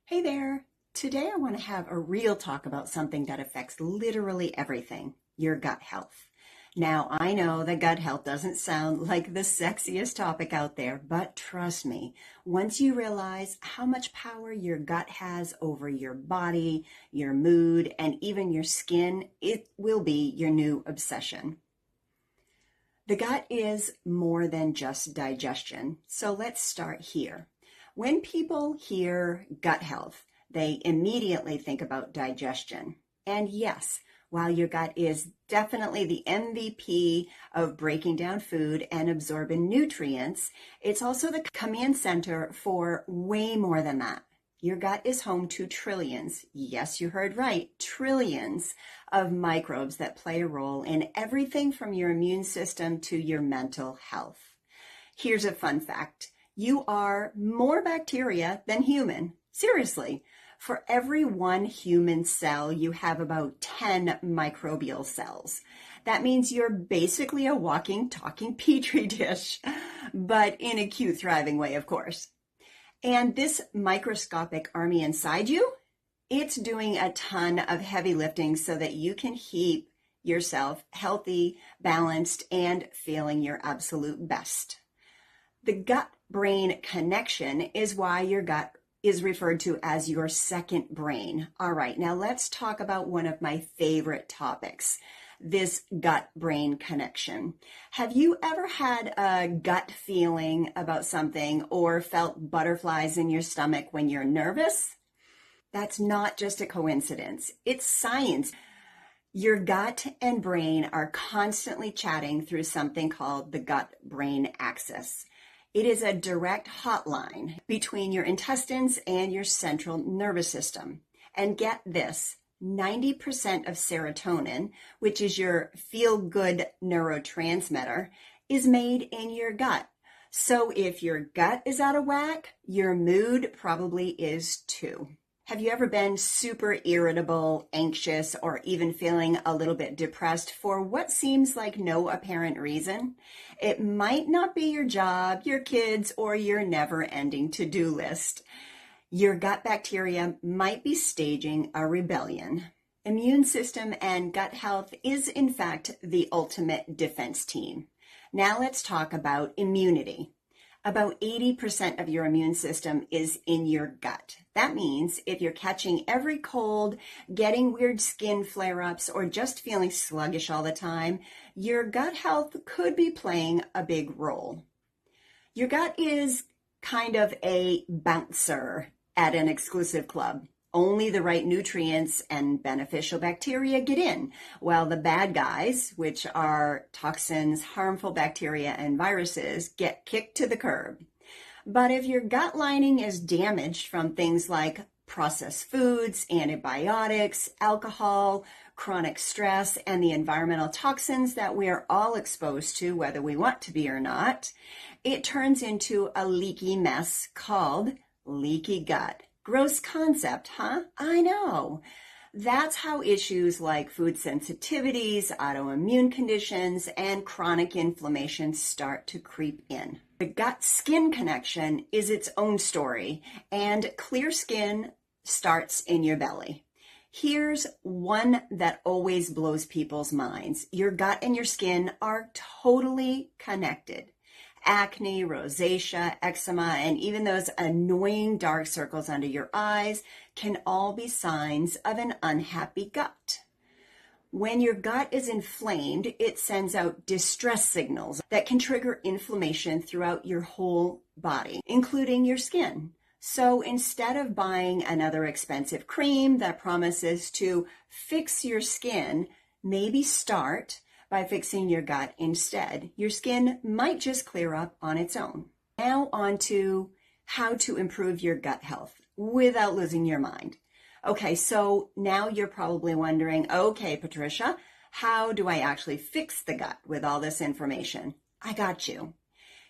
Hey there! Today I want to have a real talk about something that affects literally everything, your gut health. Now, I know that gut health doesn't sound like the sexiest topic out there, but trust me, once you realize how much power your gut has over your body, your mood, and even your skin, it will be your new obsession. The gut is more than just digestion, so let's start here. When people hear gut health, they immediately think about digestion. And yes, while your gut is definitely the MVP of breaking down food and absorbing nutrients, it's also the command center for way more than that. Your gut is home to trillions, yes, you heard right, trillions of microbes that play a role in everything from your immune system to your mental health. Here's a fun fact. You are more bacteria than human. Seriously, for every one human cell, you have about 10 microbial cells. That means you're basically a walking, talking petri dish, but in a cute, thriving way, of course. And this microscopic army inside you, it's doing a ton of heavy lifting so that you can keep yourself healthy, balanced, and feeling your absolute best. The gut-brain connection is why your gut is referred to as your second brain. All right, now let's talk about one of my favorite topics, this gut-brain connection. Have you ever had a gut feeling about something or felt butterflies in your stomach when you're nervous? That's not just a coincidence. It's science. Your gut and brain are constantly chatting through something called the gut-brain axis. It is a direct hotline between your intestines and your central nervous system. And get this, 90% of serotonin, which is your feel-good neurotransmitter, is made in your gut. So if your gut is out of whack, your mood probably is too. Have you ever been super irritable, anxious, or even feeling a little bit depressed for what seems like no apparent reason? It might not be your job, your kids, or your never-ending to-do list. Your gut bacteria might be staging a rebellion. Immune system and gut health is, in fact, the ultimate defense team. Now let's talk about immunity. About 80% of your immune system is in your gut. That means if you're catching every cold, getting weird skin flare-ups, or just feeling sluggish all the time, your gut health could be playing a big role. Your gut is kind of a bouncer at an exclusive club. Only the right nutrients and beneficial bacteria get in, while the bad guys, which are toxins, harmful bacteria, and viruses, get kicked to the curb. But if your gut lining is damaged from things like processed foods, antibiotics, alcohol, chronic stress, and the environmental toxins that we are all exposed to, whether we want to be or not, it turns into a leaky mess called leaky gut. Gross concept, huh? I know. That's how issues like food sensitivities, autoimmune conditions, and chronic inflammation start to creep in. The gut-skin connection is its own story, and clear skin starts in your belly. Here's one that always blows people's minds. Your gut and your skin are totally connected. Acne, rosacea, eczema, and even those annoying dark circles under your eyes can all be signs of an unhappy gut. When your gut is inflamed, it sends out distress signals that can trigger inflammation throughout your whole body, including your skin. So instead of buying another expensive cream that promises to fix your skin, maybe start by fixing your gut instead. Your skin might just clear up on its own. Now on to how to improve your gut health without losing your mind. Okay, so now you're probably wondering, okay, Patricia, how do I actually fix the gut with all this information? I got you.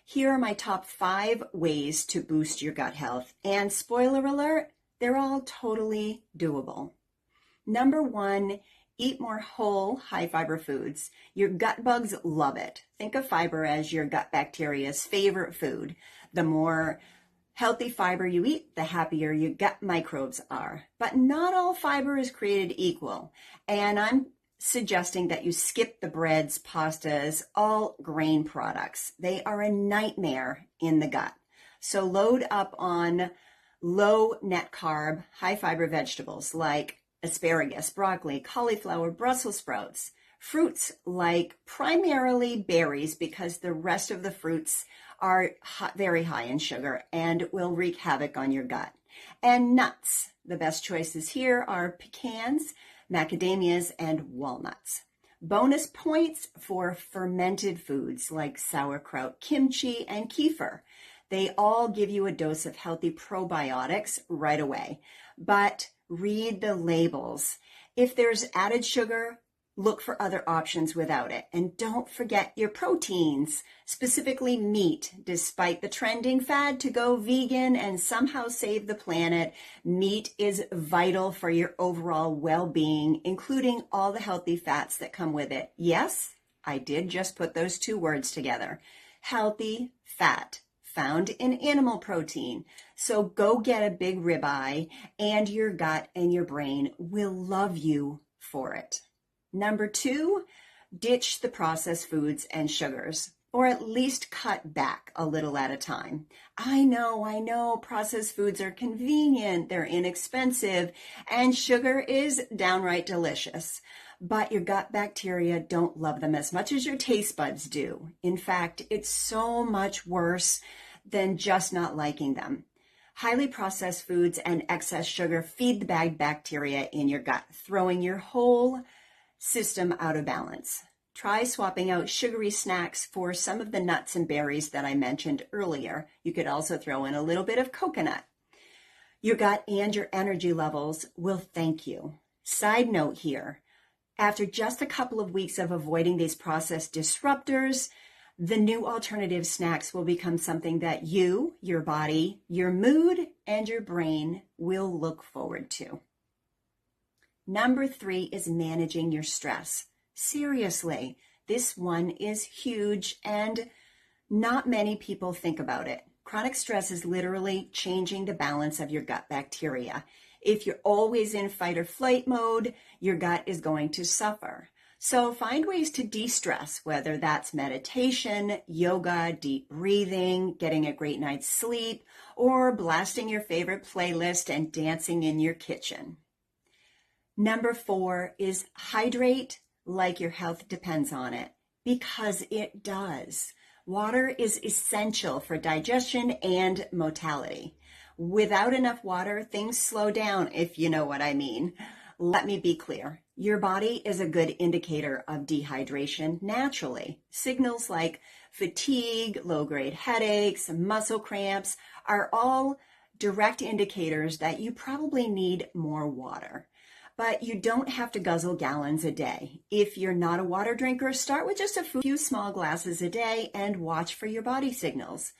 Here are my top 5 ways to boost your gut health. And spoiler alert, they're all totally doable. Number 1, eat more whole, high-fiber foods. Your gut bugs love it. Think of fiber as your gut bacteria's favorite food. The more Healthy fiber you eat, the happier your gut microbes are. But not all fiber is created equal. And I'm suggesting that you skip the breads, pastas, all grain products. They are a nightmare in the gut. So load up on low net carb, high fiber vegetables like asparagus, broccoli, cauliflower, Brussels sprouts, fruits like primarily berries because the rest of the fruits are very high in sugar and will wreak havoc on your gut. And nuts. The best choices here are pecans, macadamias, and walnuts. Bonus points for fermented foods like sauerkraut, kimchi, and kefir. They all give you a dose of healthy probiotics right away. But read the labels. If there's added sugar, look for other options without it. And don't forget your proteins, specifically meat. Despite the trending fad to go vegan and somehow save the planet, meat is vital for your overall well-being, including all the healthy fats that come with it. Yes, I did just put those two words together. Healthy fat found in animal protein. So go get a big ribeye and your gut and your brain will love you for it. Number 2, ditch the processed foods and sugars, or at least cut back a little at a time. I know, processed foods are convenient, they're inexpensive, and sugar is downright delicious. But your gut bacteria don't love them as much as your taste buds do. In fact, it's so much worse than just not liking them. Highly processed foods and excess sugar feed the bad bacteria in your gut, throwing your whole system out of balance. Try swapping out sugary snacks for some of the nuts and berries that I mentioned earlier. You could also throw in a little bit of coconut. Your gut and your energy levels will thank you. Side note here, after just a couple of weeks of avoiding these processed disruptors, the new alternative snacks will become something that you, your body, your mood, and your brain will look forward to. Number 3 is managing your stress. Seriously, this one is huge and not many people think about it. Chronic stress is literally changing the balance of your gut bacteria. If you're always in fight or flight mode, your gut is going to suffer. So find ways to de-stress, whether that's meditation, yoga, deep breathing, getting a great night's sleep, or blasting your favorite playlist and dancing in your kitchen. Number 4 is hydrate like your health depends on it, because it does. Water is essential for digestion and motility. Without enough water, things slow down, if you know what I mean. Let me be clear. Your body is a good indicator of dehydration naturally. Signals like fatigue, low-grade headaches, muscle cramps are all direct indicators that you probably need more water. But you don't have to guzzle gallons a day. If you're not a water drinker, start with just a few small glasses a day and watch for your body signals.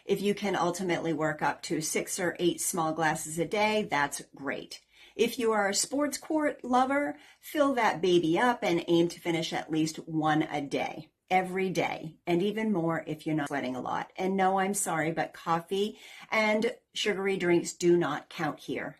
If you can ultimately work up to 6 or 8 small glasses a day, that's great. If you are a sports quart lover, fill that baby up and aim to finish at least 1 a day, every day, and even more if you're not sweating a lot. And no, I'm sorry, but coffee and sugary drinks do not count here.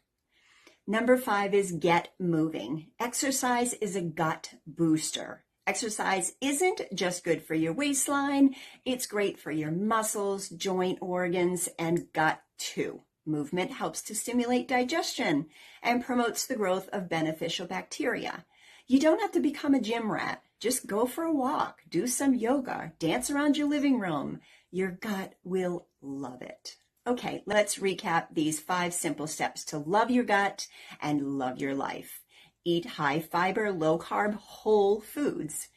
Number 5 is get moving. Exercise is a gut booster. Exercise isn't just good for your waistline, it's great for your muscles, joint organs, and gut too. Movement helps to stimulate digestion and promotes the growth of beneficial bacteria. You don't have to become a gym rat. Just go for a walk, do some yoga, dance around your living room. Your gut will love it. Okay, let's recap these 5 simple steps to love your gut and love your life. Eat high fiber, low carb, whole foods.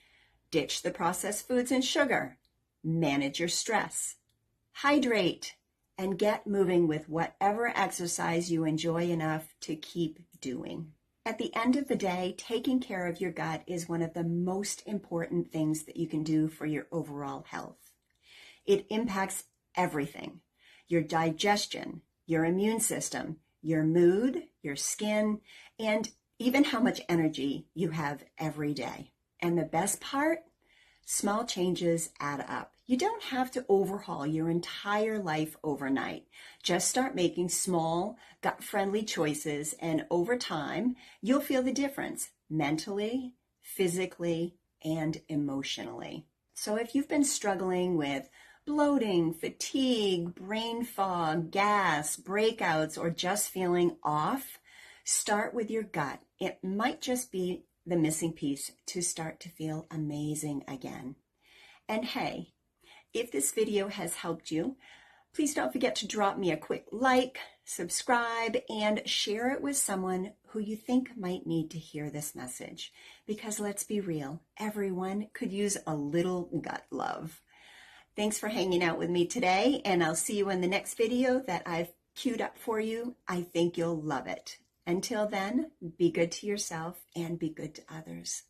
Ditch the processed foods and sugar. Manage your stress. Hydrate and get moving with whatever exercise you enjoy enough to keep doing. At the end of the day, taking care of your gut is one of the most important things that you can do for your overall health. It impacts everything. Your digestion, your immune system, your mood, your skin, and even how much energy you have every day. And the best part, small changes add up. You don't have to overhaul your entire life overnight. Just start making small, gut-friendly choices, and over time, you'll feel the difference mentally, physically, and emotionally. So if you've been struggling with bloating, fatigue, brain fog, gas, breakouts, or just feeling off, start with your gut. It might just be the missing piece to start to feel amazing again. And hey, if this video has helped you, please don't forget to drop me a quick like, subscribe, and share it with someone who you think might need to hear this message. Because let's be real, everyone could use a little gut love. Thanks for hanging out with me today, and I'll see you in the next video that I've queued up for you. I think you'll love it. Until then, be good to yourself and be good to others.